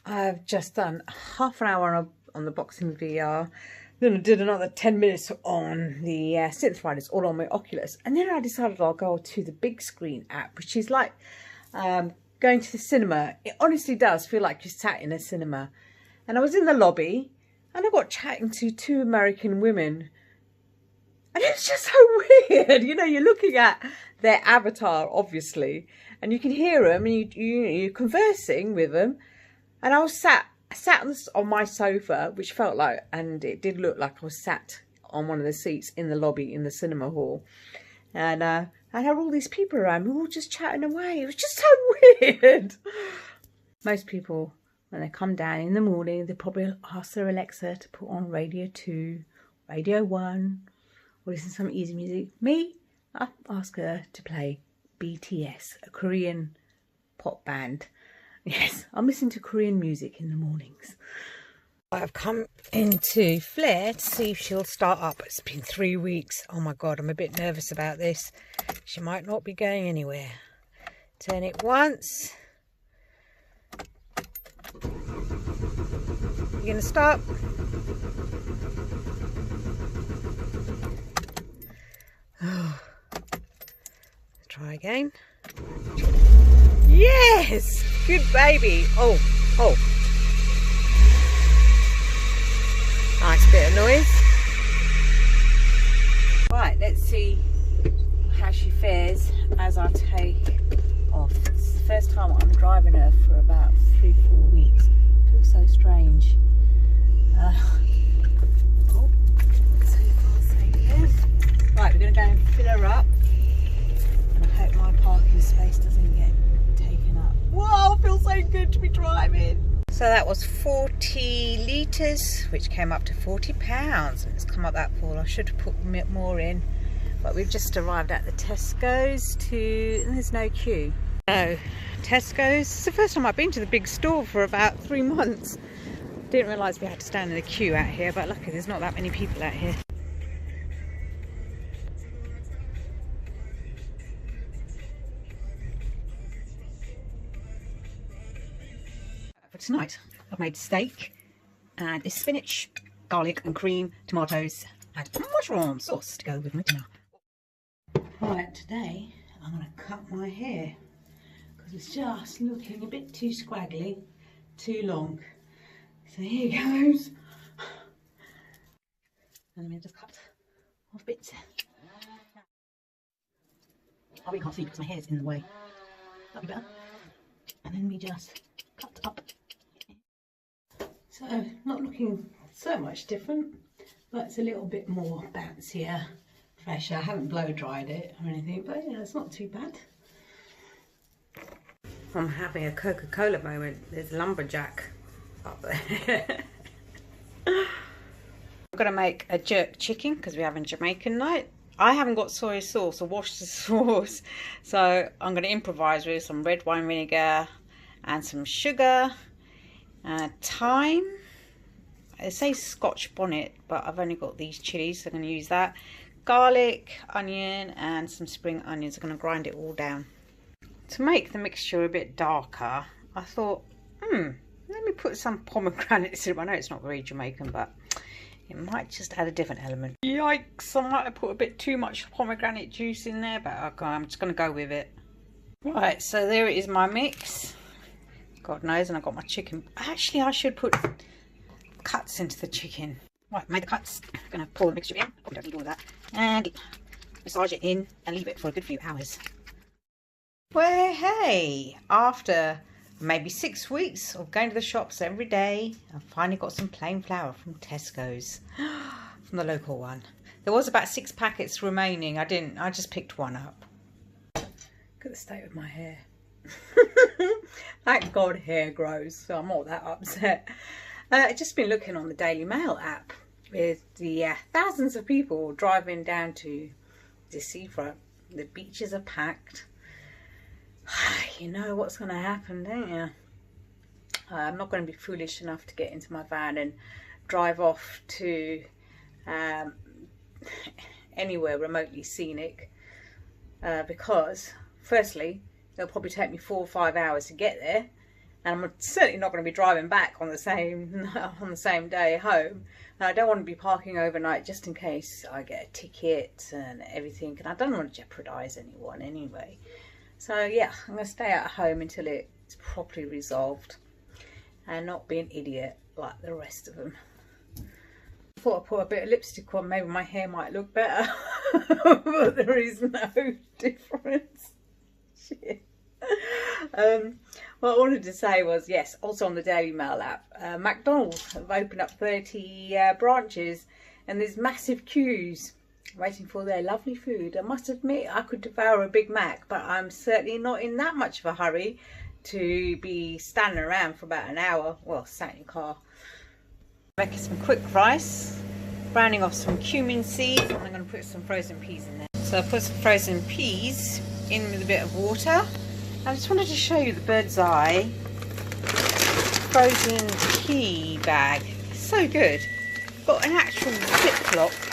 I've just done half an hour on the boxing VR. Then I did another 10 minutes on the Synth Riders, all on my Oculus. And then I decided I'll go to the big screen app, which is like going to the cinema. It honestly does feel like you're sat in a cinema. And I was in the lobby and I got chatting to two American women. And it's just so weird. You know, you're looking at their avatar, obviously, and you can hear them and you're conversing with them. And I was sat on my sofa, which felt like, and it did look like I was sat on one of the seats in the lobby in the cinema hall. And I had all these people around me all just chatting away. It was just so weird. Most people, when they come down in the morning, they probably ask their Alexa to put on Radio 2, Radio 1, or listen to some easy music. Me, I ask her to play BTS, a Korean pop band. Yes, I'm listening to Korean music in the mornings. I've come into Flair to see if she'll start up. It's been 3 weeks. Oh my God, I'm a bit nervous about this. She might not be going anywhere. Turn it once. You're going to stop. Oh. Try again. Yes! Good baby. Oh. Nice bit of noise. Right, let's see how she fares as I take off. It's the first time I'm driving her for about 3-4 weeks. It feels so strange. So far so good. Right, we're going to go and fill her up. And I hope my parking space doesn't get taken up. Whoa, it feels so good to be driving. So that was 40 litres, which came up to £40, and it's come up that full. I should have put more in, but we've just arrived at the Tesco's and there's no queue. No, Tesco's. It's the first time I've been to the big store for about 3 months. Didn't realise we had to stand in a queue out here, but luckily there's not that many people out here. For tonight, I've made steak and this spinach, garlic and cream, tomatoes and mushroom sauce to go with my dinner. Right, today I'm going to cut my hair because it's just looking a bit too scraggly, too long. So here goes. And I'm going to just cut off bits. I really can't see because my hair's in the way. That'll be better. And then we just cut up. So, not looking so much different, but it's a little bit more bouncier, fresher. I haven't blow dried it or anything, but yeah, it's not too bad. I'm having a Coca-Cola moment. There's lumberjack up there. I'm going to make a jerk chicken because we're having Jamaican night. I haven't got soy sauce or washed the sauce, so I'm going to improvise with some red wine vinegar and some sugar. Thyme. It says Scotch bonnet, but I've only got these chilies, so I'm going to use that. Garlic, onion and some spring onions. I'm going to grind it all down. To make the mixture a bit darker, I thought, let me put some pomegranate syrup. I know it's not very Jamaican, but it might just add a different element. Yikes, I might have put a bit too much pomegranate juice in there, but okay, I'm just going to go with it. Right, so there it is, my mix. God knows, and I've got my chicken. Actually, I should put cuts into the chicken. Right, made the cuts. I'm going to pour the mixture in. Probably don't need all of that. And massage it in and leave it for a good few hours. Well, hey, after maybe 6 weeks of going to the shops every day, I finally got some plain flour from Tesco's. From the local one. There was about 6 packets remaining. I just picked one up. Look at the state of my hair. Thank God hair grows, so I'm not that upset. I've just been looking on the Daily Mail app with the thousands of people driving down to the seafront. The beaches are packed. You know what's going to happen, don't you? I'm not going to be foolish enough to get into my van and drive off to anywhere remotely scenic because firstly it'll probably take me 4 or 5 hours to get there, and I'm certainly not going to be driving back on the same day home. And I don't want to be parking overnight just in case I get a ticket and everything, and I don't want to jeopardise anyone anyway. So yeah, I'm going to stay at home until it's properly resolved and not be an idiot like the rest of them. I thought I'd put a bit of lipstick on, maybe my hair might look better, but there is no difference. Shit. What I wanted to say was, yes, also on the Daily Mail app, McDonald's have opened up 30 branches, and there's massive queues waiting for their lovely food. I must admit, I could devour a Big Mac, but I'm certainly not in that much of a hurry to be standing around for about an hour. Well, sat in the car. Making some quick rice, browning off some cumin seeds, and I'm going to put some frozen peas in there. So I put some frozen peas in with a bit of water. I just wanted to show you the bird's eye frozen pea bag. So good. Got an actual Ziploc.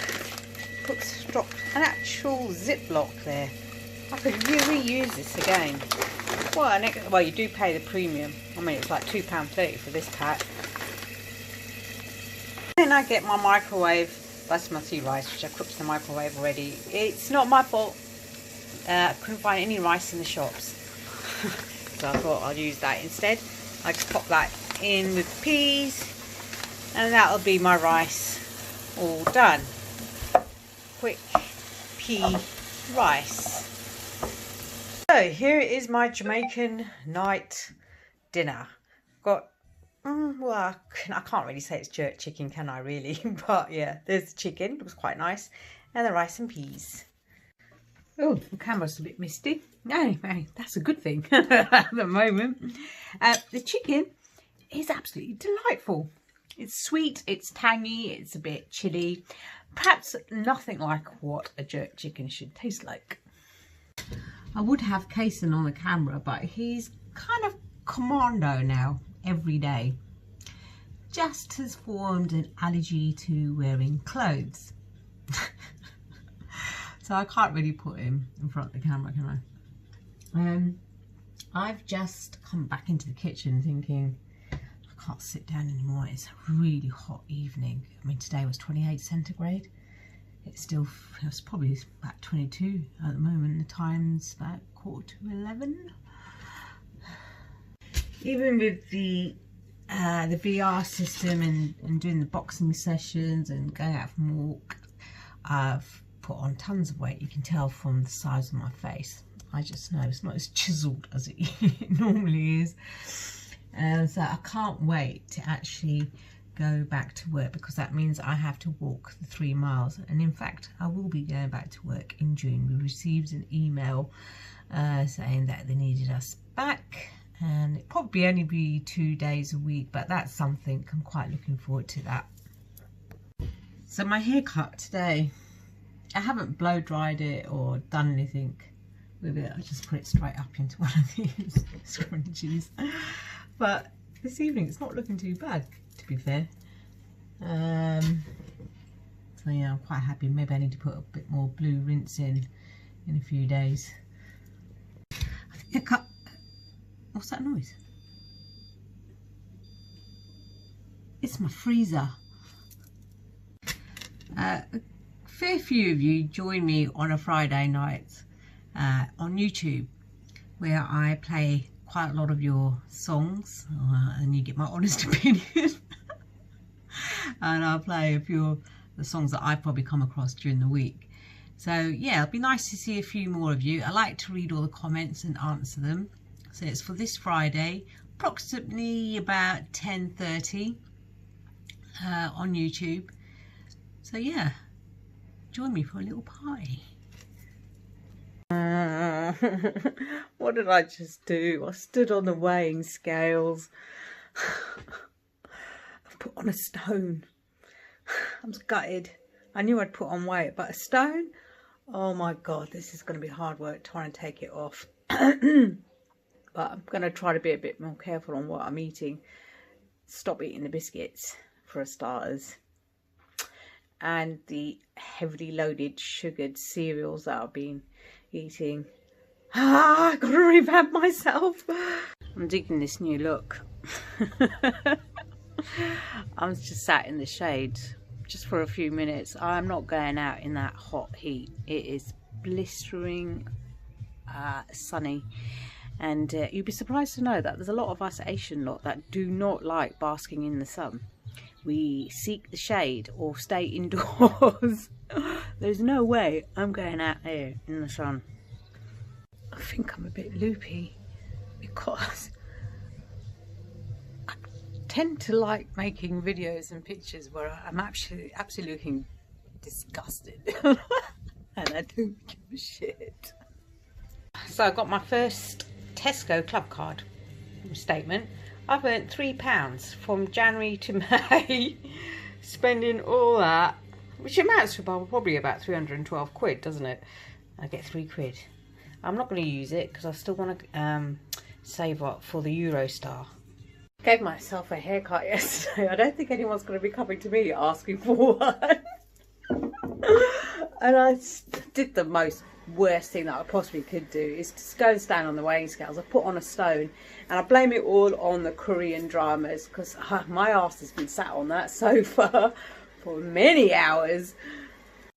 An actual Ziploc there. I could reuse this again. Well, you do pay the premium. I mean, it's like £2.30 for this pack. Then I get my microwave basmati rice, which I cooked in the microwave already. It's not my fault. I couldn't find any rice in the shops. So I thought I'll use that instead. I just pop that in with the peas, and that'll be my rice all done. Quick pea rice. So here is my Jamaican night dinner. Got well, I can't really say it's jerk chicken, can I really? But yeah, there's the chicken, it was quite nice, and the rice and peas. Oh, the camera's a bit misty. Anyway, that's a good thing at the moment. The chicken is absolutely delightful. It's sweet, it's tangy, it's a bit chilly. Perhaps nothing like what a jerk chicken should taste like. I would have Kason on the camera, but he's kind of commando now, every day. Just has formed an allergy to wearing clothes. So I can't really put him in front of the camera, can I? I've just come back into the kitchen thinking, I can't sit down anymore. It's a really hot evening. I mean, today was 28 centigrade. It's probably about 22 at the moment. The time's about 11:15. Even with the VR system and doing the boxing sessions and going out for a walk, I've put on tons of weight. You can tell from the size of my face. I just know it's not as chiseled as it normally is. So I can't wait to actually go back to work, because that means I have to walk the 3 miles. And in fact, I will be going back to work in June. We received an email saying that they needed us back, and it probably only be 2 days a week, but that's something. I'm quite looking forward to that. So my haircut today, I haven't blow dried it or done anything with it. I just put it straight up into one of these scrunchies. But this evening it's not looking too bad, to be fair. So yeah, I'm quite happy. Maybe I need to put a bit more blue rinse in a few days. I think I cut. What's that noise? It's my freezer. A fair few of you join me on a Friday night on YouTube, where I play quite a lot of your songs, and you get my honest opinion. And I'll play a few of the songs that I've probably come across during the week. So yeah, it'll be nice to see a few more of you. I like to read all the comments and answer them. So it's for this Friday, approximately about 10:30 on YouTube. So yeah, join me for a little party. What did I just do? I stood on the weighing scales. I put on a stone. I'm gutted. I knew I'd put on weight, but a stone? Oh my God, this is going to be hard work trying to take it off. But I'm going to try to be a bit more careful on what I'm eating. Stop eating the biscuits, for starters. And the heavily loaded sugared cereals that I've been eating. I've got to revamp myself. I'm digging this new look. I'm just sat in the shade just for a few minutes. I'm not going out in that hot heat. It is blistering sunny, and you'd be surprised to know that there's a lot of us Asian lot that do not like basking in the sun. We seek the shade or stay indoors. There's no way I'm going out here in the sun. I think I'm a bit loopy because I tend to like making videos and pictures where I'm actually looking disgusted. And I don't give a shit. So I got my first Tesco club card statement. I've earned £3 from January to May, spending all that, which amounts to probably about 312 quid, doesn't it? I get £3. I'm not going to use it because I still want to save up for the Eurostar. Gave myself a haircut yesterday. I don't think anyone's going to be coming to me asking for one. And I did the worst thing that I possibly could do, is just go and stand on the weighing scales. I put on a stone, and I blame it all on the Korean dramas, because my arse has been sat on that sofa for many hours.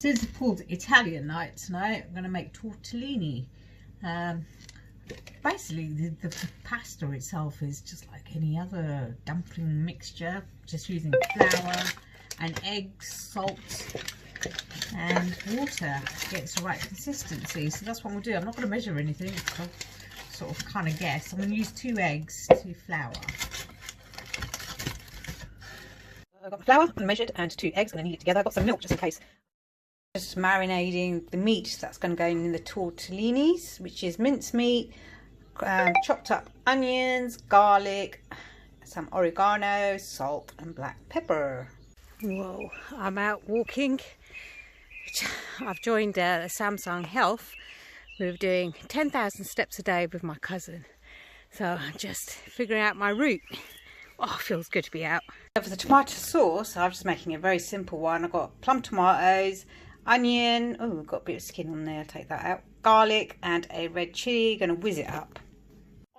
Since it's called Italian night tonight, I'm going to make tortellini. Basically the pasta itself is just like any other dumpling mixture, just using flour and eggs, salt and water to get the right consistency. So that's what we'll do. I'm not going to measure anything, I'll sort of kind of guess. I'm going to use 2 eggs, 2 flour. I've got the flour unmeasured and 2 eggs. I'm going to knead it together. I've got some milk just in case. Just marinating the meat that's going to go in the tortellinis, which is mincemeat, chopped up onions, garlic, some oregano, salt and black pepper. Whoa, I'm out walking. I've joined the Samsung Health. We're doing 10,000 steps a day with my cousin. So I'm just figuring out my route. Oh, it feels good to be out. For the tomato sauce, I'm just making a very simple one. I've got plum tomatoes, onion, oh, I've got a bit of skin on there, I'll take that out, garlic and a red chilli. Going to whiz it up.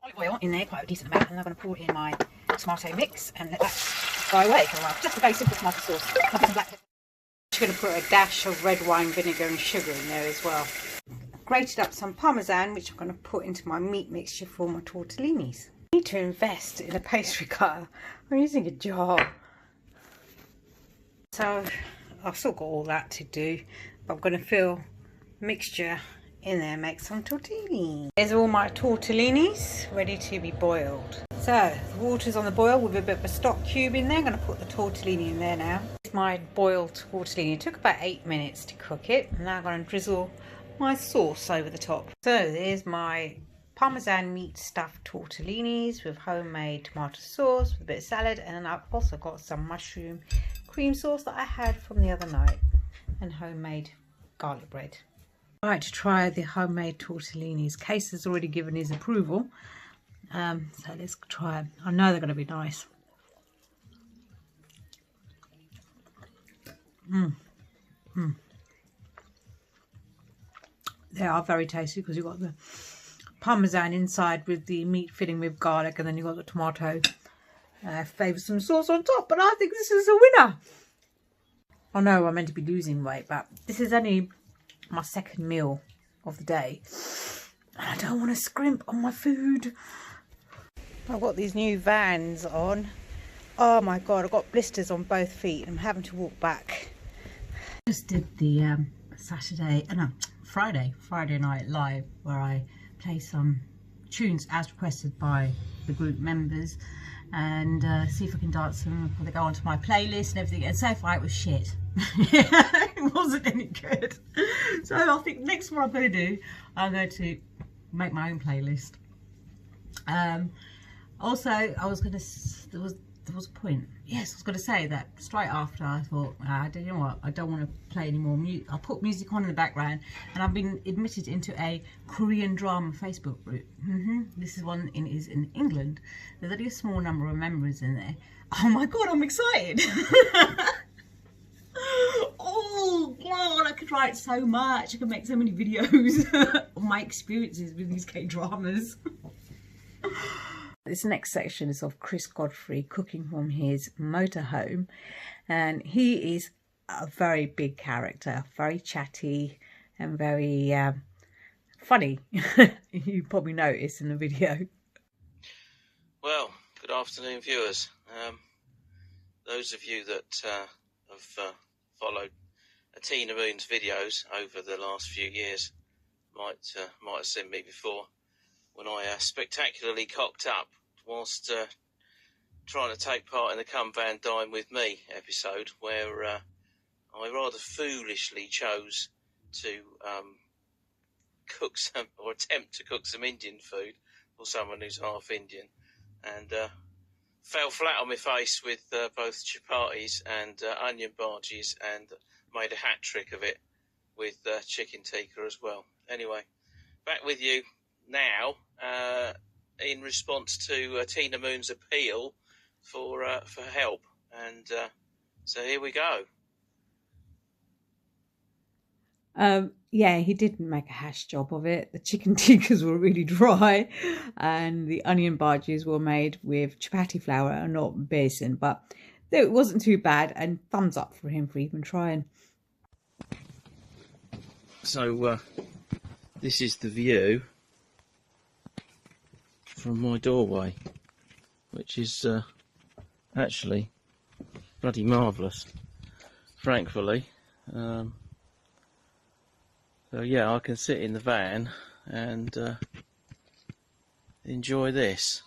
Olive oil in there, quite a decent amount, and I'm going to pour it in my tomato mix and let that go away for a while. Just a very simple tomato sauce. I'll put some black pepper. I'm going to put a dash of red wine vinegar and sugar in there as well. Grated up some parmesan, which I'm going to put into my meat mixture for my tortellinis. I need to invest in a pastry cutter. I'm using a jar. So I've still got all that to do, but I'm going to fill mixture in there, make some tortellini. There's all my tortellinis ready to be boiled. So the water's on the boil with a bit of a stock cube in there. I'm going to put the tortellini in there now. It's my boiled tortellini. It took about 8 minutes to cook it. And now I'm going to drizzle my sauce over the top. So there's my parmesan meat stuffed tortellinis with homemade tomato sauce with a bit of salad, and I've also got some mushroom cream sauce that I had from the other night, and homemade garlic bread. I'd like to try the homemade tortellinis. Case has already given his approval, so let's try them. I know they're going to be nice. They are very tasty because you've got the parmesan inside with the meat filling with garlic, and then you've got the tomato flavoursome sauce on top. But I think this is a winner. I know I'm meant to be losing weight, but this is only my second meal of the day, and I don't want to scrimp on my food. I've got these new Vans on. Oh my god, I've got blisters on both feet and I'm having to walk back. Just did the Friday night live where I play some tunes as requested by the group members, and see if I can dance them before they go onto my playlist and everything. And so far it was shit. It wasn't any good. So I think next what I'm going to do, I'm going to make my own playlist. Also, I was going to, there was a point. Yes, I was going to say that straight after I thought, you know what, I don't want to play any more music. I'll put music on in the background, and I've been admitted into a Korean drama Facebook group. This is one is in England. There's only a small number of members in there. Oh my god, I'm excited. Oh god, I could write so much. I could make so many videos of my experiences with these K-dramas. This next section is of Chris Godfrey cooking from his motorhome, and he is a very big character, very chatty and very funny. You probably noticed in the video. Well, good afternoon, viewers. Those of you that have followed Tina Moon's videos over the last few years might have seen me before when I spectacularly cocked up whilst trying to take part in the Come Van Dine With Me episode, where I rather foolishly chose to cook some, or attempt to cook some Indian food for someone who's half Indian, and fell flat on my face with both chapatis and onion bhajis, and made a hat trick of it with chicken tikka as well. Anyway, back with you now in response to Tina Moon's appeal for help, and so here we go. Yeah, he didn't make a hash job of it. The chicken tikkas were really dry, and the onion bhajis were made with chapati flour and not besan, but it wasn't too bad, and thumbs up for him for even trying. So this is the view from my doorway, which is actually bloody marvellous, frankly. So yeah, I can sit in the van and enjoy this.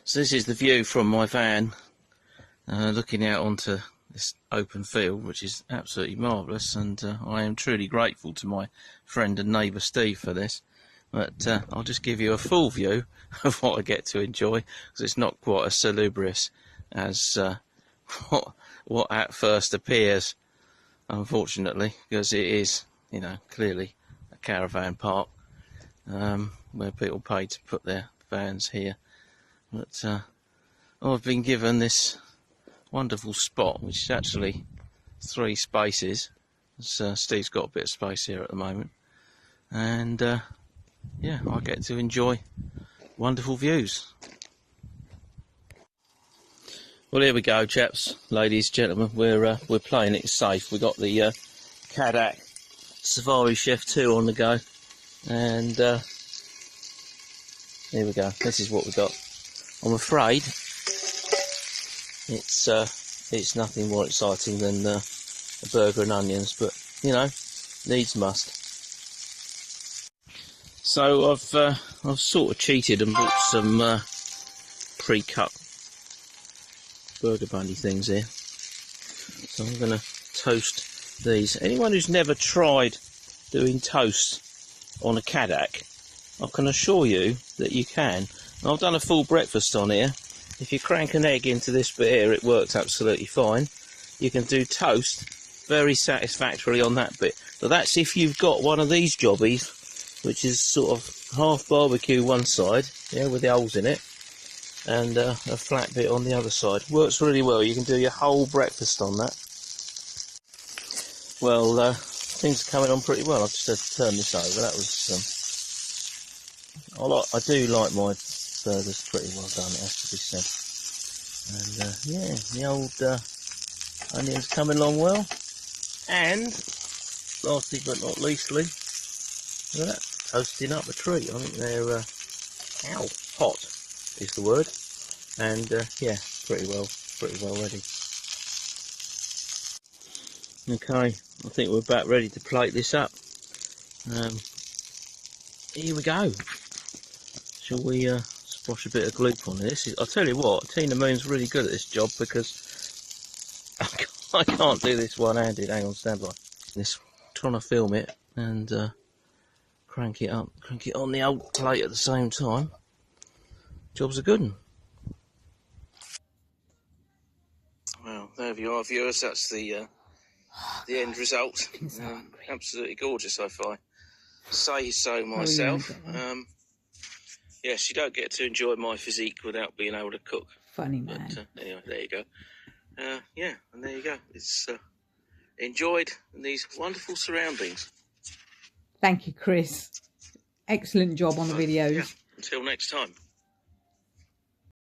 So this is the view from my van, looking out onto this open field, which is absolutely marvellous, and I am truly grateful to my friend and neighbour Steve for this. But I'll just give you a full view of what I get to enjoy, because it's not quite as salubrious as what at first appears, unfortunately, because it is, you know, clearly a caravan park where people pay to put their vans here. But I've been given this wonderful spot, which is actually 3 spaces. Steve's got a bit of space here at the moment, and yeah, I get to enjoy wonderful views. Well, here we go, chaps, ladies, gentlemen. We're playing it safe. We got the Kadak Safari Chef 2 on the go, and here we go. This is what we got. I'm afraid it's nothing more exciting than a burger and onions, but you know, needs must. So I've sort of cheated and bought some pre-cut burger bunny things here. So I'm going to toast these. Anyone who's never tried doing toast on a Kadak, I can assure you that you can. And I've done a full breakfast on here. If you crank an egg into this bit here, it works absolutely fine. You can do toast very satisfactorily on that bit. But that's if you've got one of these jobbies, which is sort of half barbecue one side, yeah, with the holes in it, and a flat bit on the other side. Works really well. You can do your whole breakfast on that. Well, things are coming on pretty well. I've just had to turn this over. That was I do like my burgers pretty well done, it has to be said. And yeah, the old onions coming along well. And lastly but not leastly, look at that, toasting up a treat. I think they're hot is the word, and yeah, pretty well ready. Okay, I think we're about ready to plate this up. Here we go. Shall we splash a bit of gloop on this? I'll tell you what, Tina Moon's really good at this job, because I can't do this one-handed. Hang on, stand by. Trying to film it and crank it up, crank it on the old plate at the same time. Job's a good one. Well, there you are, viewers. That's the end result. Absolutely gorgeous, if I say so myself. Yes, you don't get to enjoy my physique without being able to cook. Funny man. But anyway, there you go. Yeah, and there you go. It's enjoyed in these wonderful surroundings. Thank you, Chris. Excellent job on the videos. Yeah. Until next time.